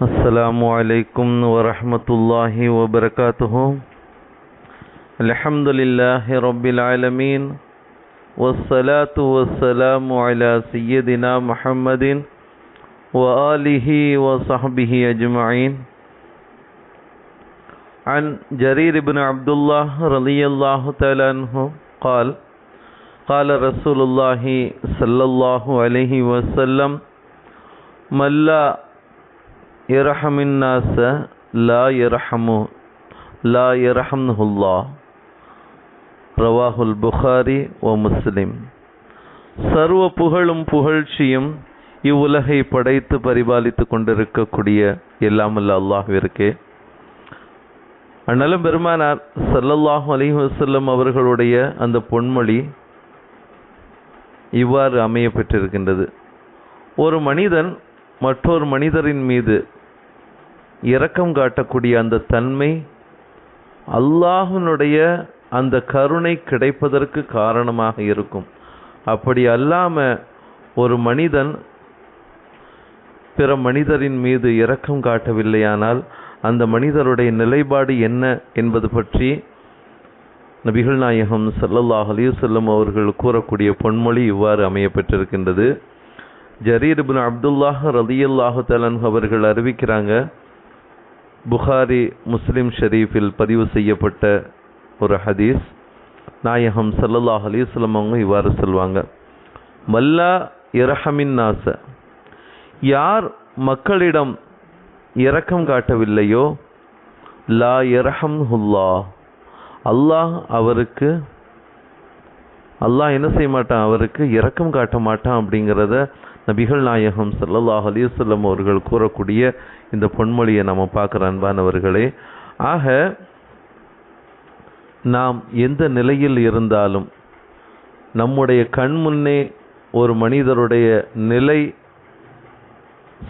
السلام عليكم ورحمة الله وبركاته. الحمد لله رب العالمين والصلاة والسلام على سيدنا محمد وآله وصحبه أجمعين. عن جرير بن عبد الله رضي الله تعالى عنه قال قال رسول الله صلى الله عليه وسلم من لا يرحم الناس لا يرحمه الله. ரவாஹுல் புகாரி வ முஸ்லிம். சர்வ புகழும் புகழ்ச்சியும் இவ்வுலகை படைத்து பரிபாலித்து கொண்டிருக்கக்கூடிய எல்லாமல்ல அல்லாஹ்விற்கே. அந்நலம் பெருமானார் ஸல்லல்லாஹு அலைஹி வஸல்லம் அவர்களுடைய அந்த பொன்மொழி இவ்வாறு அமைய பெற்றிருக்கின்றது. ஒரு மனிதன் மற்றொரு மனிதரின் மீது இரக்கம் காட்டக்கூடிய அந்த தன்மை அல்லாஹ்வினுடைய அந்த கருணை கிடைப்பதற்கு காரணமாக இருக்கும். அப்படி அல்லாம ஒரு மனிதன் பிற மனிதரின் மீது இரக்கம் காட்டவில்லையானால் அந்த மனிதருடைய நிலைப்பாடு என்ன என்பது பற்றி நபிகள் நாயகம் ஸல்லல்லாஹு அலைஹி வஸல்லம் அவர்கள் கூறக்கூடிய பொன்மொழி இவ்வாறு அமைய பெற்றிருக்கின்றது. ஜரீர் இப்னு அப்துல்லாஹ் ரலியல்லாஹு தஆலா அன்ஹு அவர்கள் அறிவிக்கிறாங்க, புகாரி முஸ்லிம் ஷரீஃபில் பதிவு செய்யப்பட்ட ஒரு ஹதீஸ். நாயகம் ஸல்லல்லாஹு அலைஹி வஸல்லம் அவங்க இவ்வாறு சொல்வாங்க, மல்லா இரஹமின் நாஸ, யார் மக்களிடம் இரக்கம் காட்டவில்லையோ லா யர்ஹம்ஹுல்லாஹ், அல்லாஹ் என்ன செய்ய மாட்டான், அவருக்கு இரக்கம் காட்ட மாட்டான். அப்படிங்கிறத நபிகள் நாயகம் ஸல்லல்லாஹு அலைஹி வஸல்லம் அவர்கள் கூறக்கூடிய இந்த பொன்மொழியை நம்ம பார்க்குற அன்பானவர்களே. ஆக நாம் எந்த நிலையில் இருந்தாலும் நம்முடைய கண் முன்னே ஒரு மனிதருடைய நிலை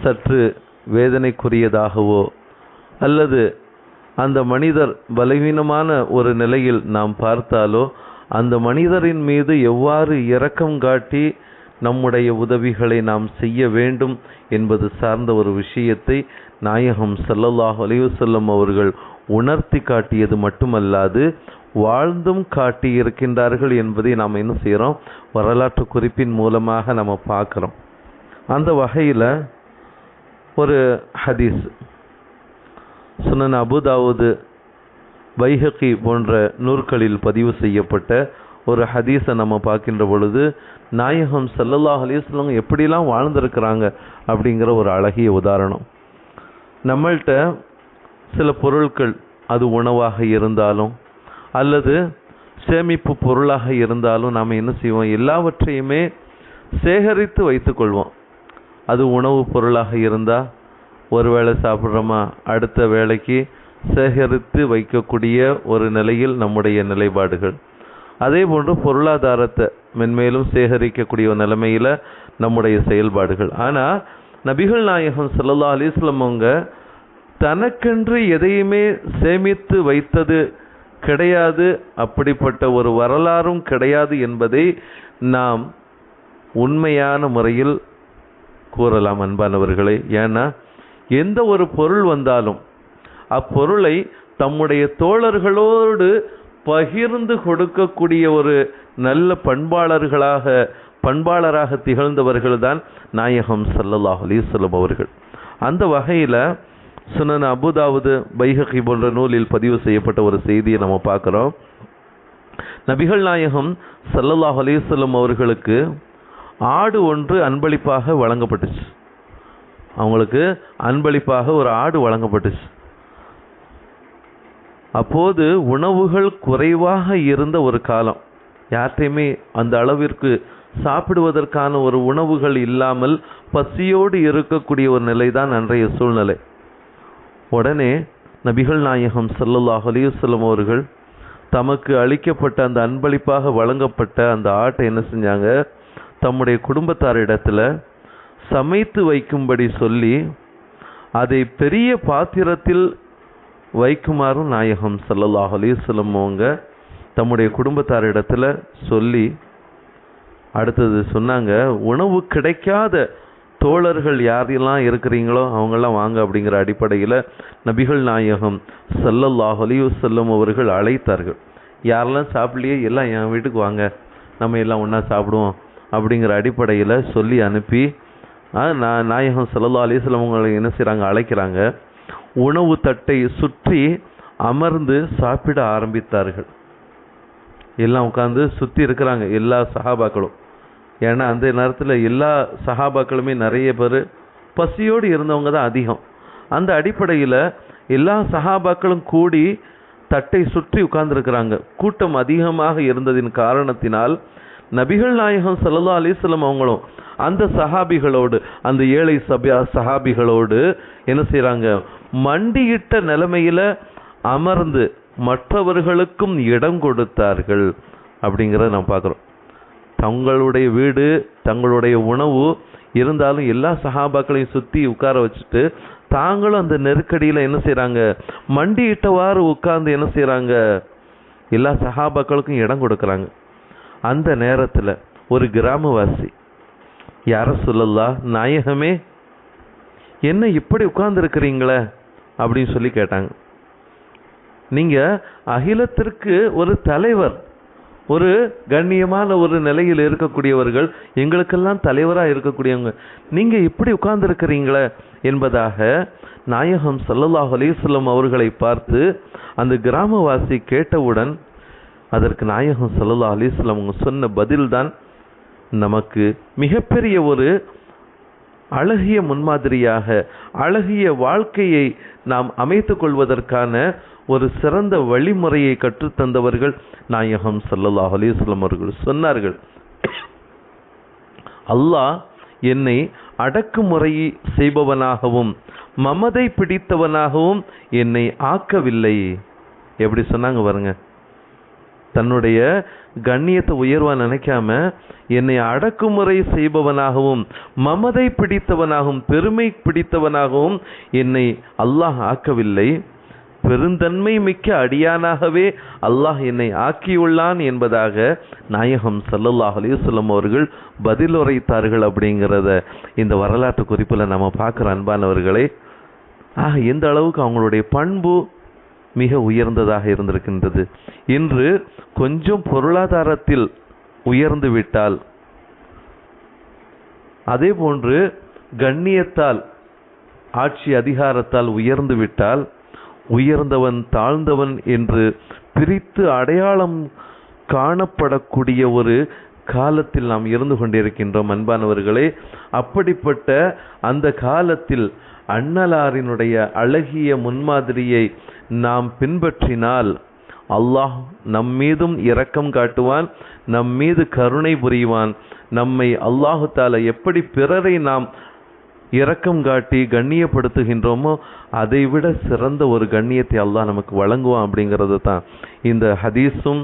சற்று வேதனைக்குரியதாகவோ அல்லது அந்த மனிதர் பலவீனமான ஒரு நிலையில் நாம் பார்த்தாலோ அந்த மனிதரின் மீது எவ்வாறு இரக்கம் காட்டி நம்முடைய உதவிகளை நாம் செய்ய வேண்டும் என்பது சார்ந்த ஒரு விஷயத்தை நாயகம் ஸல்லல்லாஹு அலைஹி வஸல்லம் அவர்கள் உணர்த்தி காட்டியது மட்டுமல்லாது வாழ்ந்தும் காட்டி இருக்கின்றார்கள் என்பதை நாம் என்ன செய்கிறோம், வரலாற்று குறிப்பின் மூலமாக நம்ம பார்க்குறோம். அந்த வகையில் ஒரு ஹதீஸ் சுனன் அபூதாவூத், பைஹகி போன்ற நூற்களில் பதிவு செய்யப்பட்ட ஒரு ஹதீஸை நம்ம பார்க்கின்ற பொழுது நாயகம் ஸல்லல்லாஹு அலைஹி வஸல்லம் எப்படிலாம் வாழ்ந்திருக்கிறாங்க அப்படிங்கிற ஒரு அழகிய உதாரணம். நம்மள்கிட்ட சில பொருட்கள், அது உணவாக இருந்தாலும் அல்லது சேமிப்பு பொருளாக இருந்தாலும் நாம் என்ன செய்வோம், எல்லாவற்றையுமே சேகரித்து வைத்துக்கொள்வோம். அது உணவு பொருளாக இருந்தால் ஒரு வேளை சாப்பிட்றோமா, அடுத்த வேளைக்கு சேகரித்து வைக்கக்கூடிய ஒரு நிலையில் நம்முடைய நிலைப்பாடுகள். அதே போன்று பொருளாதாரத்தை மென்மேலும் சேகரிக்கக்கூடிய ஒரு நிலைமையில் நம்முடைய செயல்பாடுகள். ஆனால் நபிகள் நாயகம் ஸல்லல்லாஹு அலைஹி வஸல்லம் அவங்க தனக்கென்று எதையுமே சேமித்து வைத்தது கிடையாது, அப்படிப்பட்ட ஒரு வரலாறும் கிடையாது என்பதை நாம் உண்மையான முறையில் கூறலாம் அன்பானவர்களே. ஏன்னா எந்த ஒரு பொருள் வந்தாலும் அப்பொருளை தம்முடைய தோழர்களோடு பகிர்ந்து கொடுக்கக்கூடிய ஒரு நல்ல பண்பாளராக திகழ்ந்தவர்கள் தான் நாயகம் ஸல்லல்லாஹு அலைஹி வஸல்லம் அவர்கள். அந்த வகையில் சுனன் அபூதாவூத், பைஹகி போன்ற நூலில் பதிவு செய்யப்பட்ட ஒரு செய்தியை நம்ம பார்க்குறோம். நபிகள் நாயகம் ஸல்லல்லாஹு அலைஹி வஸல்லம் அவர்களுக்கு ஆடு ஒன்று அன்பளிப்பாக வழங்கப்பட்டுச்சு. அவங்களுக்கு அன்பளிப்பாக ஒரு ஆடு வழங்கப்பட்டுச்சு. அப்போது உணவுகள் குறைவாக இருந்த ஒரு காலம், யார்கிட்டையுமே அந்த அளவிற்கு சாப்பிடுவதற்கான ஒரு உணவுகள் இல்லாமல் பசியோடு இருக்கக்கூடிய ஒரு நிலை தான் அன்றைய சூழ்நிலை. உடனே நபிகள் நாயகம் ஸல்லல்லாஹு அலைஹி வஸல்லம் அவர்கள் தமக்கு அளிக்கப்பட்ட அந்த அன்பளிப்பாக வழங்கப்பட்ட அந்த ஆட்டை என்ன செஞ்சாங்க, தம்முடைய குடும்பத்தாரிடத்தில் சமைத்து வைக்கும்படி சொல்லி அதை பெரிய பாத்திரத்தில் வைக்குமாறும் நாயகம் ஸல்லல்லாஹு அலைஹி வஸல்லம் அவங்க தம்முடைய குடும்பத்தாரிடத்தில் சொல்லி அடுத்தது சொன்னாங்க, உணவு கிடைக்காத தோழர்கள் யாரெல்லாம் இருக்கிறீங்களோ அவங்கெல்லாம் வாங்க அப்படிங்கிற அடிப்படையில் நபிகள் நாயகம் ஸல்லல்லாஹு அலைஹி வஸல்லம் அவர்கள் அழைத்தார்கள். யாரெல்லாம் சாப்பிடலையே எல்லாம் என் வீட்டுக்கு வாங்க, நம்ம எல்லாம் ஒன்றா சாப்பிடுவோம் அப்படிங்கிற அடிப்படையில் சொல்லி அனுப்பி நாயகம் ஸல்லல்லாஹு அலைஹி வஸல்லம் அவங்களை என்ன செய்கிறாங்க, அழைக்கிறாங்க. உணவு தட்டை சுற்றி அமர்ந்து சாப்பிட ஆரம்பித்தார்கள். எல்லாம் உட்காந்து சுற்றி இருக்கிறாங்க எல்லா சஹாபாக்களும். ஏன்னா அந்த நேரத்தில் எல்லா சஹாபாக்களுமே நிறைய பேர் பசியோடு இருந்தவங்க தான் அதிகம். அந்த அடிப்படையில் எல்லா சஹாபாக்களும் கூடி தட்டை சுற்றி உட்கார்ந்துருக்கிறாங்க. கூட்டம் அதிகமாக இருந்ததின் காரணத்தினால் நபிகள் நாயகம் ஸல்லல்லாஹு அலைஹி வஸல்லம் அவங்களும் அந்த சஹாபிகளோடு, அந்த ஏழை சஹாபிகளோடு என்ன செய்கிறாங்க, மண்டியிட்ட நிலைமையில் அமர்ந்து மற்றவர்களுக்கும் இடம் கொடுத்தார்கள் அப்படிங்கிறத நாம் பார்க்குறோம். தங்களுடைய வீடு, தங்களுடைய உணவு இருந்தாலும் எல்லா சஹாபாக்களையும் சுற்றி உட்கார வச்சுட்டு தாங்களும் அந்த நெருக்கடியில் என்ன செய்கிறாங்க, மண்டியிட்டவாறு உட்கார்ந்து என்ன செய்கிறாங்க, எல்லா சஹாபாக்களுக்கும் இடம் கொடுக்குறாங்க. அந்த நேரத்தில் ஒரு கிராமவாசி, யா ரசூலல்லாஹ், நாயகமே என்ன இப்படி உட்கார்ந்துருக்கிறீங்களே அப்படின்னு சொல்லி கேட்டாங்க. நீங்கள் அகிலத்திற்கு ஒரு தலைவர், ஒரு கண்ணியமான ஒரு நிலையில் இருக்கக்கூடியவர்கள், எங்களுக்கெல்லாம் தலைவராக இருக்கக்கூடியவங்க, நீங்கள் இப்படி உட்கார்ந்துருக்கிறீங்களே என்பதாக நாயகம் ஸல்லல்லாஹு அலைஹி வஸல்லம் அவர்களை பார்த்து அந்த கிராமவாசி கேட்டவுடன் அதற்கு நாயகம் ஸல்லல்லாஹு அலைஹி வஸல்லம் அவங்க சொன்ன பதில்தான் நமக்கு மிகப்பெரிய ஒரு அழகிய முன்மாதிரியாக, அழகிய வாழ்க்கையை நாம் அமைத்துக் கொள்வதற்கான ஒரு சிறந்த வழிமுறையை கற்றுத்தந்தவர்கள் நாயகம் ஸல்லல்லாஹு அலைஹி வஸல்லம் அவர்கள். சொன்னார்கள், அல்லாஹ் என்னை அடக்குமுறை செய்பவனாகவும் மமதை பிடித்தவனாகவும் என்னை ஆக்கவில்லை. எப்படி சொன்னாங்க பாருங்க, தன்னுடைய கண்ணியத்தை உயர்வா நினைக்காம என்னை அடக்குமுறை செய்பவனாகவும் மமதை பிடித்தவனாகவும் பெருமை பிடித்தவனாகவும் என்னை அல்லாஹ் ஆக்கவில்லை, பெருந்தன்மை மிக்க அடியானாகவே அல்லாஹ் என்னை ஆக்கியுள்ளான் என்பதாக நாயகம் ஸல்லல்லாஹு அலைஹி வஸல்லம் அவர்கள் பதிலுரைத்தார்கள். அப்படிங்கிறத இந்த வரலாற்று குறிப்பில் நம்ம பார்க்குற அன்பானவர்களே, எந்த அளவுக்கு அவங்களுடைய பண்பு மிக உயர்ந்ததாக இருந்திருக்கின்றது. இன்று கொஞ்சம் பொருளாதாரத்தில் உயர்ந்து விட்டால், அதே போன்று கண்ணியத்தால், ஆட்சி அதிகாரத்தால் உயர்ந்து விட்டால், உயர்ந்தவன் தாழ்ந்தவன் என்று பிரித்து அடையாளம் காணப்படக்கூடிய ஒரு காலத்தில் நாம் இருந்து கொண்டிருக்கின்றோம் அன்பானவர்களே. அப்படிப்பட்ட அந்த காலத்தில் அண்ணலாரினுடைய அழகிய முன்மாதிரியை நாம் பின்பற்றினால் அல்லாஹ் நம் மீதும் இரக்கம் காட்டுவான், நம் மீது கருணை புரிவான். நம்மை அல்லாஹு தஆலா எப்படி பிறரை நாம் இரக்கம் காட்டி கண்ணியப்படுத்துகின்றோமோ அதைவிட சிறந்த ஒரு கண்ணியத்தை அல்லாஹ் நமக்கு வழங்குவான். அப்படிங்கிறது தான் இந்த ஹதீஸும்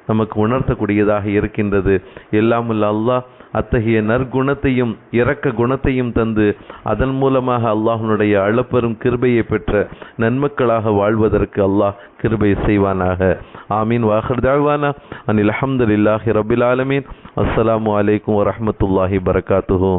நமக்கு உணர்த்தக்கூடியதாக இருக்கின்றது. எல்லாம் உள்ள அல்லாஹ் அத்தகைய நற்குணத்தையும் இரக்க குணத்தையும் தந்து அதன் மூலமாக அல்லாஹ்வுடைய அளப்பெரும் கிருபையை பெற்ற நன்மக்களாக வாழ்வதற்கு அல்லாஹ் கிருபை செய்வானாக. ஆமீன். வாஹிர் தஅவானா அனில் ஹம்துலில்லாஹி ரப்பில் ஆலமீன். அஸ்ஸலாமு அலைக்கும் வரஹ்மத்துல்லாஹி வபரகாத்துஹு.